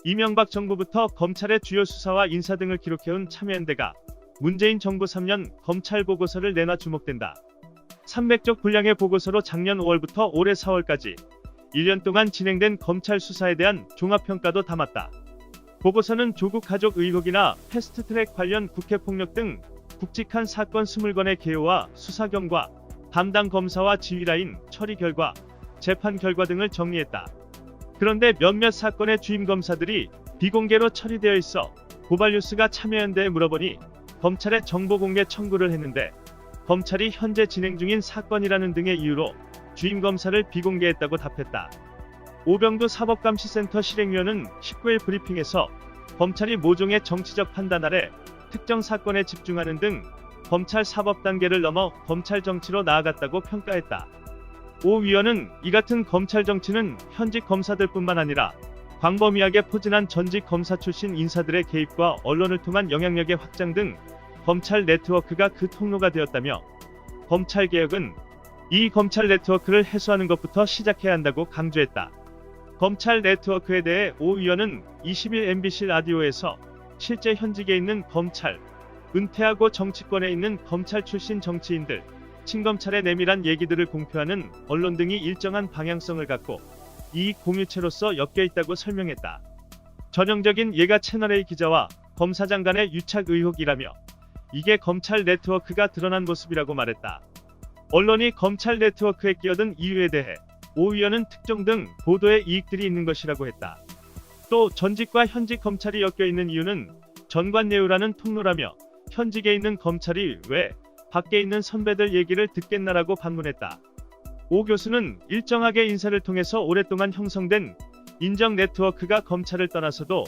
이명박 정부부터 검찰의 주요 수사와 인사 등을 기록해온 참여연대가 문재인 정부 3년 검찰 보고서를 내놔 주목된다. 300쪽 분량의 보고서로 작년 5월부터 올해 4월까지 1년 동안 진행된 검찰 수사에 대한 종합평가도 담았다. 보고서는 조국 가족 의혹이나 패스트트랙 관련 국회폭력 등 굵직한 사건 20건의 개요와 수사 경과, 담당 검사와 지휘라인, 처리 결과, 재판 결과 등을 정리했다. 그런데 몇몇 사건의 주임 검사들이 비공개로 처리되어 있어 고발뉴스가 참여연대에 물어보니 검찰에 정보 공개 청구를 했는데 검찰이 현재 진행 중인 사건이라는 등의 이유로 주임 검사를 비공개했다고 답했다. 오병두 사법감시센터 실행위원은 19일 브리핑에서 검찰이 모종의 정치적 판단 아래 특정 사건에 집중하는 등 검찰 사법 단계를 넘어 검찰 정치로 나아갔다고 평가했다. 오 위원은 이 같은 검찰 정치는 현직 검사들뿐만 아니라 광범위하게 포진한 전직 검사 출신 인사들의 개입과 언론을 통한 영향력의 확장 등 검찰 네트워크가 그 통로가 되었다며 검찰개혁은 이 검찰 네트워크를 해소하는 것부터 시작해야 한다고 강조했다. 검찰 네트워크에 대해 오 위원은 20일 MBC 라디오에서 실제 현직에 있는 검찰, 은퇴하고 정치권에 있는 검찰 출신 정치인들, 친검찰의 내밀한 얘기들을 공표하는 언론 등이 일정한 방향성을 갖고 이익 공유체로서 엮여 있다고 설명했다. 전형적인 예가 채널A 기자와 검사장 간의 유착 의혹이라며 이게 검찰 네트워크가 드러난 모습이라고 말했다. 언론이 검찰 네트워크에 끼어든 이유에 대해 오 위원은 특종 등 보도에 이익들이 있는 것이라고 했다. 또 전직과 현직 검찰이 엮여 있는 이유는 전관예우라는 통로라며 현직에 있는 검찰이 왜 밖에 있는 선배들 얘기를 듣겠나라고 반문했다. 오 교수는 일정하게 인사를 통해서 오랫동안 형성된 인정 네트워크가 검찰을 떠나서도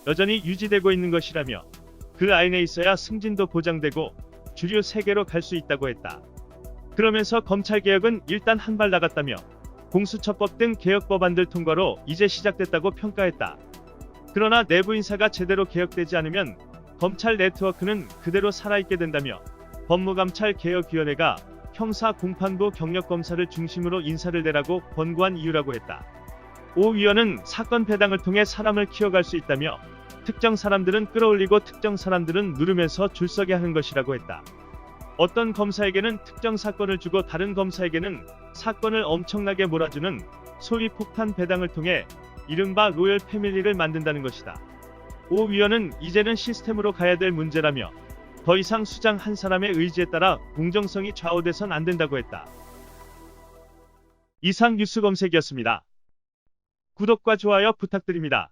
여전히 유지되고 있는 것이라며 그 안에 있어야 승진도 보장되고 주류 세계로 갈 수 있다고 했다. 그러면서 검찰개혁은 일단 한 발 나갔다며 공수처법 등 개혁 법안들 통과로 이제 시작됐다고 평가했다. 그러나 내부 인사가 제대로 개혁되지 않으면 검찰 네트워크는 그대로 살아있게 된다며 법무감찰개혁위원회가 형사 공판부 경력검사를 중심으로 인사를 내라고 권고한 이유라고 했다. 오 위원은 사건 배당을 통해 사람을 키워갈 수 있다며 특정 사람들은 끌어올리고 특정 사람들은 누르면서 줄서게 하는 것이라고 했다. 어떤 검사에게는 특정 사건을 주고 다른 검사에게는 사건을 엄청나게 몰아주는 소위 폭탄 배당을 통해 이른바 로열 패밀리를 만든다는 것이다. 오 위원은 이제는 시스템으로 가야 될 문제라며 더 이상 수장 한 사람의 의지에 따라 공정성이 좌우돼선 안 된다고 했다. 이상 뉴스 검색이었습니다. 구독과 좋아요 부탁드립니다.